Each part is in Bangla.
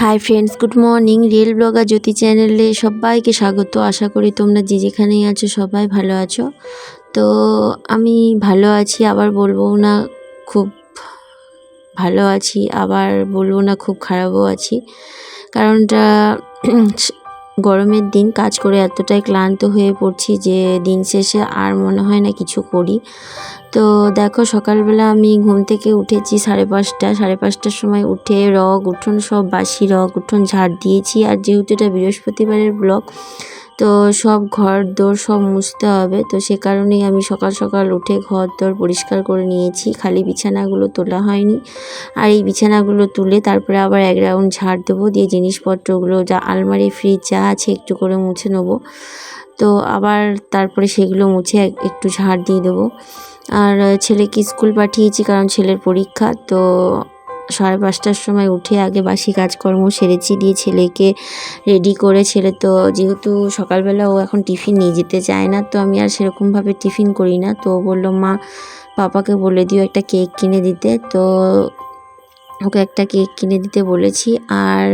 High friends, good morning. Real blogger Jyoti চ্যানেলে সবাইকে স্বাগত। আশা করি তোমরা যে যেখানেই আছো সবাই ভালো আছো। তো আমি ভালো আছি, আবার বলবো না খুব ভালো আছি, আবার বলবো না খুব খারাপও আছি। কারণটা গরমের দিন কাজ করে এতটাই ক্লান্ত হয়ে পড়ছি যে দিন শেষে আর মনে হয় না কিছু করি। তো দেখো, সকালবেলা আমি ঘুম থেকে উঠেছি 5:30। 5:30টার সময় উঠে উঠোন সব বাসি উঠোন ঝাড় দিয়েছি। আর যেহেতু এটা বৃহস্পতিবারের ব্লগ, তো সব ঘর দোর সব মুছতে হবে, তো সে কারণেই আমি সকাল সকাল উঠে ঘর দোর পরিষ্কার করে নিয়েছি। খালি বিছানাগুলো তোলা হয়নি, আর এই বিছানাগুলো তুলে তারপরে আবার এক রাউন্ড ঝাড় দেবো, দিয়ে জিনিসপত্রগুলো যা আলমারি ফ্রিজ যা আছে একটু করে মুছে নেবো। তো আবার তারপরে সেগুলো মুছে একটু ঝাড় দিয়ে দেবো। আর ছেলেকে স্কুল পাঠিয়েছি, কারণ ছেলের পরীক্ষা। তো 5:30টার সময় উঠে আগে বাসি কাজকর্ম সেরেছি, দিয়ে ছেলেকে রেডি করে, ছেলে তো যেহেতু সকালবেলা ও এখন টিফিন নিয়ে যেতে চায় না, তো আমি আর সেরকমভাবে টিফিন করি না। তো বললো, মা পাপাকে বলে দিও একটা কেক কিনে দিতে। তো ওকে একটা কেক কিনে দিতে বলেছি। আর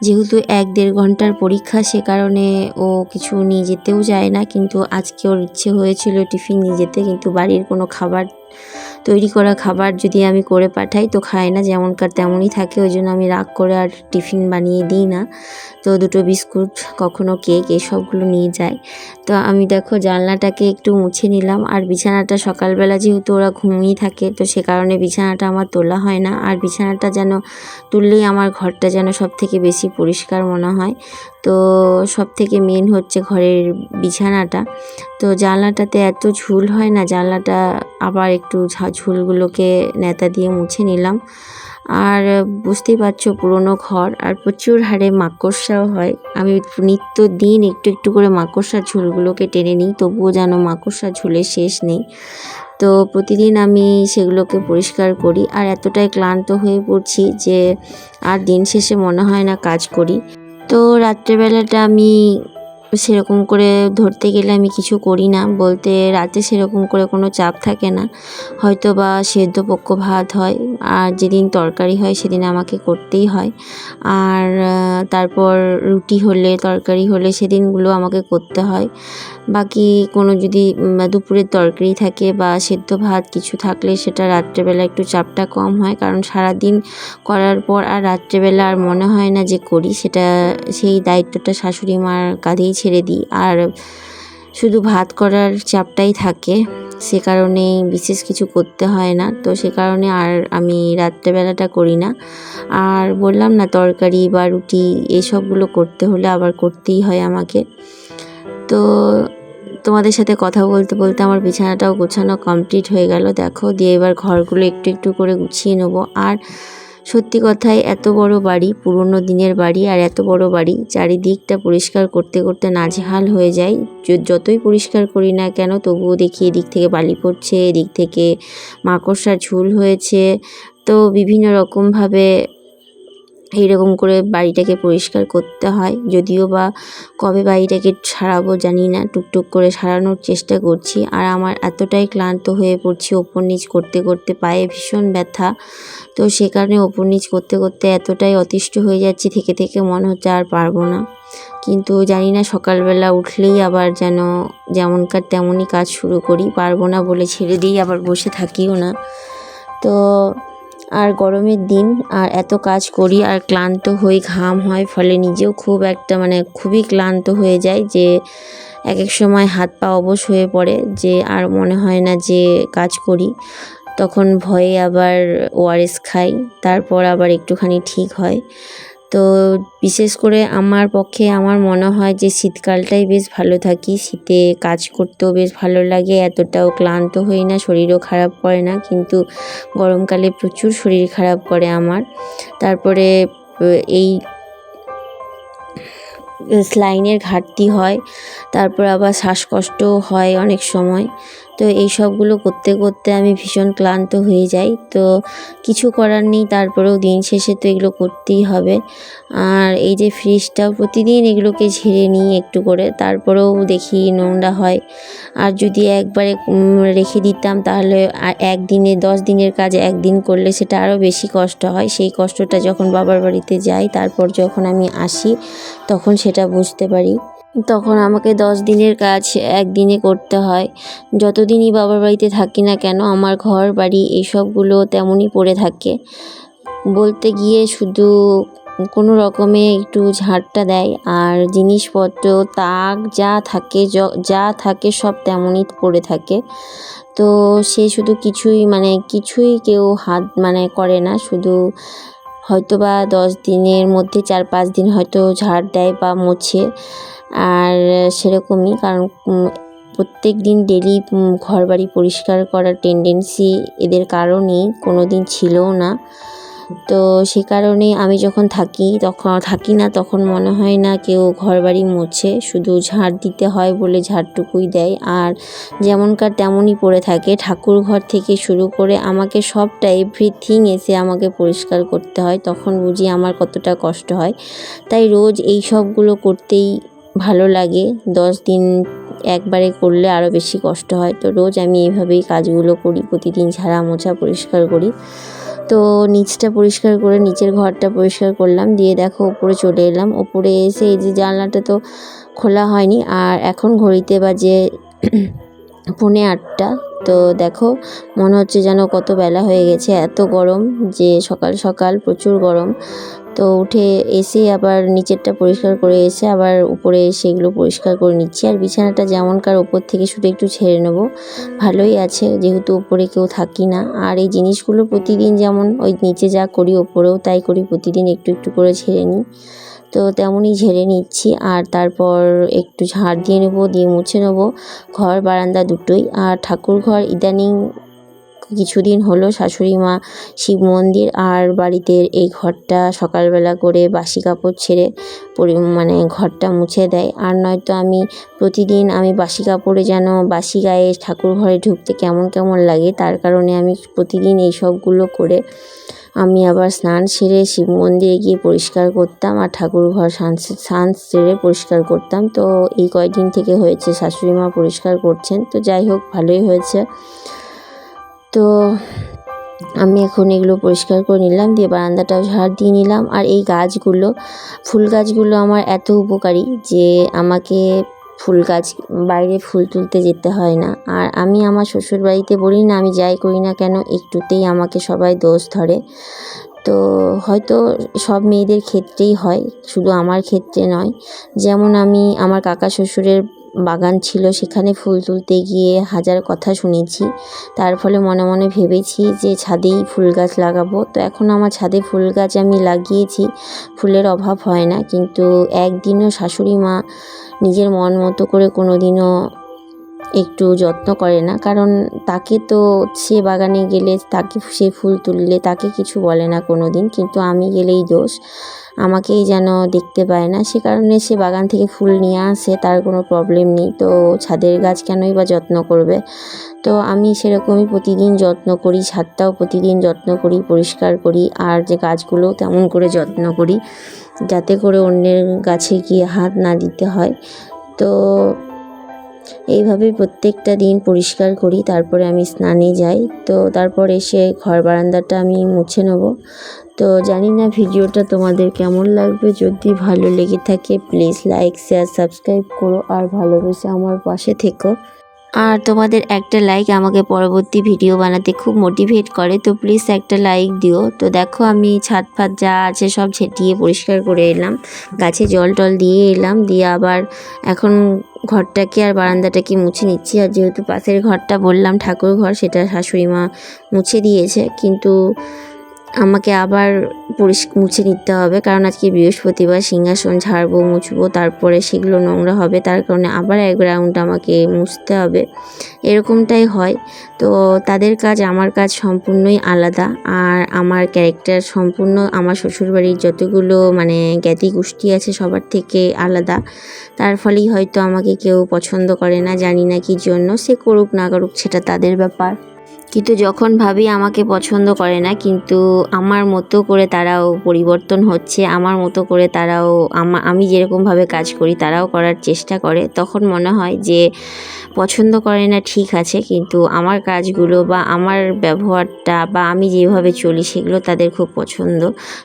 যেহেতু 1-1.5 ঘন্টার পরীক্ষা, সে কারণে ও কিছু নিয়ে যেতেও যায় না। কিন্তু আজকে ওর ইচ্ছে হয়েছিল টিফিন নিয়ে যেতে, কিন্তু বাড়ির কোনো খাবার, তৈরি করা খাবার যদি আমি করে পাঠাই তো খায় না, যেমনকার তেমনই থাকে। ওই জন্য আমি রাগ করে আর টিফিন বানিয়ে দিই না। তো 2টো বিস্কুট, কখনো কেক, এইসবগুলো নিয়ে যায়। তো আমি দেখো জানলাটাকে একটু মুছে নিলাম। আর বিছানাটা সকালবেলা যেহেতু ওরা ঘুমিয়ে থাকে, তো সে কারণে বিছানাটা আমার তোলা হয় না। আর বিছানাটা যেন তুললেই আমার ঘরটা যেন সব থেকে বেশি পরিষ্কার মনে হয়। তো সব থেকে মেন হচ্ছে ঘরের বিছানাটা। তো জানলাটাতে এত ঝুল হয় না, জানলাটা আবার একটু ঝুলগুলোকে নেতা দিয়ে মুছে নিলাম। আর বুঝতেই পারছো, পুরনো ঘর আর প্রচুর হারে মাকড়সাও হয়। আমি নিত্যদিন একটু একটু করে মাকড়সার ঝুলগুলোকে টেনে নিই, তবুও যেন মাকড়সার ঝুলের শেষ নেই। তো প্রতিদিন আমি সেগুলোকে পরিষ্কার করি। আর এতটাই ক্লান্ত হয়ে পড়ছি যে আর দিন শেষে মনে হয় না কাজ করি। তো রাত্রেবেলাটা আমি সেরকম করে ধরতে গেলে আমি কিছু করি না, বলতে রাতে সেরকম করে কোনো চাপ থাকে না। হয়তো বা সেদ্ধ পক্ষ ভাত হয়, আর যেদিন তরকারি হয় সেদিন আমাকে করতেই হয়। আর তারপর রুটি হলে, তরকারি হলে সেদিনগুলো আমাকে করতে হয়। বাকি কোনো যদি দুপুরের তরকারি থাকে বা সেদ্ধ ভাত কিছু থাকলে সেটা রাত্রেবেলা একটু চাপটা কম হয়, কারণ সারাদিন করার পর আর রাত্রেবেলা আর মনে হয় না যে করি। সেই দায়িত্বটা শাশুড়ি মার কাঁধেই ছেড়ে দিই। আর শুধু ভাত করার চাপটাই থাকে, সে কারণেই বিশেষ কিছু করতে হয় না। তো সে কারণে আর আমি রাত্রেবেলাটা করি না। আর বললাম না, তরকারি বা রুটি এসবগুলো করতে হলে আবার করতেই হয় আমাকে। তো তোমাদের সাথে কথা বলতে বলতে আমার বিছানাটাও গোছানো কমপ্লিট হয়ে গেল দেখো। দিয়ে এবার ঘরগুলো একটু একটু করে গুছিয়ে নেবো। আর সত্যি কথাই, এত বড় বাড়ি, পুরনো দিনের বাড়ি, আর এত বড় বাড়ি, চারিদিকটা পরিষ্কার করতে করতে নাজেহাল হয়ে যায়। যতই পরিষ্কার করি না কেন, তবুও দেখি এদিক থেকে বালি পড়ছে, এদিক থেকে মাকড়সার ঝুল হয়েছে। তো বিভিন্ন রকমভাবে এইরকম করে বাড়িটাকে পরিষ্কার করতে হয়। যদিও বা কবে বাড়িটাকে সারাবো জানি না, টুকটুক করে সারানোর চেষ্টা করছি। আর আমার এতটাই ক্লান্ত হয়ে পড়ছি, ওপর নিচ করতে করতে পায়ে ভীষণ ব্যথা। তো সে কারণে ওপর নিচ করতে করতে এতটাই অতিষ্ঠ হয়ে যাচ্ছি, থেকে থেকে মনে হচ্ছে আর পারবো না। কিন্তু জানি না, সকালবেলা উঠলেই আবার যেন যেমনকার তেমনই কাজ শুরু করি, পারবো না বলে ছেড়ে দিই, আবার বসে থাকিও না। তো আর গরমের দিন, আর এত কাজ করি আর ক্লান্ত হই, ঘাম হয়, ফলে নিজেও খুব একটা খুবই ক্লান্ত হয়ে যায়, যে এক এক সময় হাত পা অবশ হয়ে পড়ে, যে আর মনে হয় না যে কাজ করি। তখন ভয়ে আবার ORS খাই, তারপর আবার একটুখানি ঠিক হয়। তো বিশেষ করে আমার পক্ষে আমার মনে হয় যে শীতকালটাই বেশ ভালো থাকি। শীতে কাজ করতেও বেশ ভালো লাগে, এতটাও ক্লান্ত হই না, শরীরও খারাপ করে না। কিন্তু গরমকালে প্রচুর শরীর খারাপ করে আমার। তারপরে এই স্যালাইনের ঘাটতি হয়, তারপর আবার শ্বাসকষ্টও হয় অনেক সময়। তো এই সবগুলো করতে করতে আমি ভীষণ ক্লান্ত হয়ে যাই। তো কিছু করার নেই, তারপরেও দিন শেষে তো এগুলো করতেই হবে। আর এই যে ফ্রিজটা প্রতিদিন এগুলোকে ঝেড়ে নিই একটু করে, তারপরেও দেখি নোংরা হয়। আর যদি একবারে রেখে দিতাম তাহলে একদিনে 10 দিনের কাজ একদিন করলে সেটা আরও বেশি কষ্ট হয়। সেই কষ্টটা যখন বাবার বাড়িতে যাই, তারপর যখন আমি আসি তখন সেটা বুঝতে পারি। তখন আমাকে 10 দিনের কাজ একদিনে করতে হয়। যতদিনই বাবার বাড়িতে থাকি না কেন আমার ঘর বাড়ি এইসবগুলো তেমনই পড়ে থাকে। বলতে গিয়ে শুধু কোনো রকমে একটু ঝাড়টা দেয়, আর জিনিসপত্র তাক যা থাকে সব তেমনই পড়ে থাকে। তো সে শুধু কিছুই কেউ হাত করে না, শুধু হয়তো বা 10 দিনের মধ্যে 4-5 দিন হয়তো ঝাড় দেয় বা মোছে। আর সেরকমই, কারণ প্রত্যেক দিন ডেলি ঘর বাড়ি পরিষ্কার করার টেন্ডেন্সি এদের কারণেই কোনো দিন ছিলও না। তো সে কারণে আমি যখন থাকি না তখন মনে হয় না কেউ ঘর বাড়ি মোছে, শুধু ঝাড় দিতে হয় বলে ঝাড়টুকুই দেয়। আর যেমনকার তেমনই পড়ে থাকে, ঠাকুর ঘর থেকে শুরু করে আমাকে সবটা এভরিথিং এসে আমাকে পরিষ্কার করতে হয়। তখন বুঝি আমার কতটা কষ্ট হয়। তাই রোজ এই সবগুলো করতেই ভালো লাগে। 10 দিন একবারে করলে আরও বেশি কষ্ট হয়। তো রোজ আমি এইভাবেই কাজগুলো করি, প্রতিদিন ঝাড়া মোছা পরিষ্কার করি। তো নিচটা পরিষ্কার করে নিচের ঘরটা পরিষ্কার করলাম, দিয়ে দেখো ওপরে চলে এলাম। ওপরে এসে এই যে জানলাটা তো খোলা হয়নি, আর এখন ঘড়িতে বাজে 7:45। তো দেখো মনে হচ্ছে যেন কত বেলা হয়ে গেছে, এত গরম যে সকাল সকাল প্রচুর গরম। তো উঠে এসে আবার নিচেরটা পরিষ্কার করে এসে আবার উপরে এসে এগুলো পরিষ্কার করে নিচ্ছি। আর বিছানাটা যেমনকার ওপর থেকে শুধু একটু ছেড়ে নেবো, ভালোই আছে যেহেতু ওপরে কেউ থাকি না। আর এই জিনিসগুলো প্রতিদিন যেমন ওই নিচে যা করি ওপরেও তাই করি, প্রতিদিন একটু একটু করে ছেড়ে নিই। তো তেমনই ঝেড়ে নিচ্ছি, আর তারপর একটু ঝাড় দিয়ে নেবো, দিয়ে মুছে নেবো ঘর বারান্দা দুটোই। আর ঠাকুর ঘর ইদানিং কিছুদিন হলো শাশুড়ি মা শিব মন্দির আর বাড়িতে এই ঘরটা সকালবেলা করে বাসি কাপড় ছেড়ে ঘরটা মুছে দেয়। আর নয়তো প্রতিদিন আমি বাসি কাপড়ে যেন বাসি গায়ে ঠাকুর ঘরে ঢুকতে কেমন কেমন লাগে, তার কারণে আমি প্রতিদিন এই সবগুলো করে আমি আবার স্নান সেরে শিব মন্দিরে গিয়ে পরিষ্কার করতাম, আর ঠাকুর ঘর স্নান সেরে পরিষ্কার করতাম। তো এই কয়েকদিন থেকে হয়েছে শাশুড়ি মা পরিষ্কার করছেন, তো যাই হোক ভালোই হয়েছে। তো আমি এখন এগুলো পরিষ্কার করে নিলাম, দিয়ে বারান্দাটাও ঝাড় দিয়ে নিলাম। আর এই ফুল গাছগুলো আমার এত উপকারী যে আমাকে বাইরে ফুল তুলতে যেতে হয় না। আর আমি আমার শ্বশুর বাড়িতে বলি না, আমি যাই করি না কেন একটুতেই আমাকে সবাই দোষ ধরে। তো হয়তো সব মেয়েদের ক্ষেত্রেই হয়, শুধু আমার ক্ষেত্রে নয়। যেমন আমার কাকা শ্বশুরের বাগান ছিল, সেখানে ফুল তুলতে গিয়ে হাজার কথা শুনেছি। তার ফলে মনে মনে ভেবেছি যে ছাদেই ফুল গাছ লাগাবো। তো এখন আমার ছাদে ফুল গাছ আমি লাগিয়েছি, ফুলের অভাব হয় না। কিন্তু একদিনও শাশুড়ি মা নিজের মন মতো করে কোনো দিনও একটু যত্ন করে না, কারণ তাকে তো সে বাগানে গেলে সে ফুল তুললে তাকে কিছু বলে না কোনো দিন, কিন্তু আমি গেলেই দোষ, আমাকেই যেন দেখতে পায় না। সে কারণে সে বাগান থেকে ফুল নিয়ে আসে, তার কোনো প্রবলেম নেই। তো ছাদের গাছ কেনই বা যত্ন করবে। তো আমি সেরকমই প্রতিদিন যত্ন করি, ছাদটাও প্রতিদিন যত্ন করি, পরিষ্কার করি। আর যে গাছগুলো তেমন করে যত্ন করি যাতে করে অন্যের গাছে গিয়ে হাত না দিতে হয়। তো এইভাবে প্রত্যেকটা দিন পরিষ্কার করি, তারপরে আমি স্নানে যাই। তো তারপর এসে ঘর বারান্দাটা আমি মুছে নেব। তো জানি না ভিডিওটা তোমাদের কেমন লাগবে, যদি ভালো লেগে থাকে প্লিজ লাইক শেয়ার সাবস্ক্রাইব করো, আর ভালোবেসে আমার পাশে থেকো। আর তোমাদের একটা লাইক আমাকে পরবর্তী ভিডিও বানাতে খুব মোটিভেট করে, তো প্লিজ একটা লাইক দিও। তো দেখো আমি ছাদ ফাদ যা আছে সব ঝেঁটিয়ে পরিষ্কার করে এলাম, গাছে জল টল দিয়ে এলাম, দিয়ে আবার এখন ঘরটাকে আর বারান্দাটাকে মুছে নিচ্ছি। আর যেহেতু পাশের ঘরটা বললাম ঠাকুর ঘর, সেটা শাশুড়ি মা মুছে দিয়েছে, কিন্তু আমাকে আবার মুছে নিতে হবে, কারণ আজকে বৃহস্পতিবার, সিংহাসন ঝাড়বো, মুছবো, তারপরে সেগুলো নোংরা হবে, তার কারণে আবার এক রাউন্ড আমাকে মুছতে হবে। এরকমটাই হয়। তো তাদের কাজ আমার কাজ সম্পূর্ণই আলাদা, আর আমার ক্যারেক্টার সম্পূর্ণ আমার শ্বশুরবাড়ির যতগুলো মানে জ্ঞাতি গোষ্ঠী আছে সবার থেকে আলাদা। তার ফলেই হয়তো আমাকে কেউ পছন্দ করে না, জানি না কী জন্য। সে করুক না করুক সেটা তাদের ব্যাপার। কিন্তু যখন ভাবি আমাকে পছন্দ করে না, কিন্তু আমার মতো করে তারাও পরিবর্তন হচ্ছে, আমার মতো করে তারাও আমি যেরকমভাবে কাজ করি তারাও করার চেষ্টা করে, তখন মনে হয় যে পছন্দ করে না ঠিক আছে, কিন্তু আমার কাজগুলো বা আমার ব্যবহারটা বা আমি যেভাবে চলি সেগুলো তাদের খুব পছন্দ।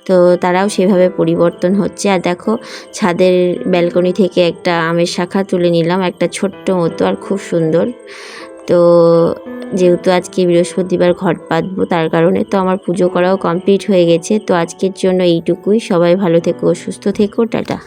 তো তারাও সেভাবে পরিবর্তন হচ্ছে। আর দেখো, ছাদের ব্যালকনি থেকে একটা আমের শাখা তুলে নিলাম, একটা ছোট্ট মতো, আর খুব সুন্দর। তো যেহেতু আজকে বৃহস্পতিবার ঘট পাতবো, তার কারণে তো আমার পুজো করাও কমপ্লিট হয়ে গেছে। তো আজকের জন্য এইটুকুই। সবাই ভালো থেকো, সুস্থ থেকো, টাটা।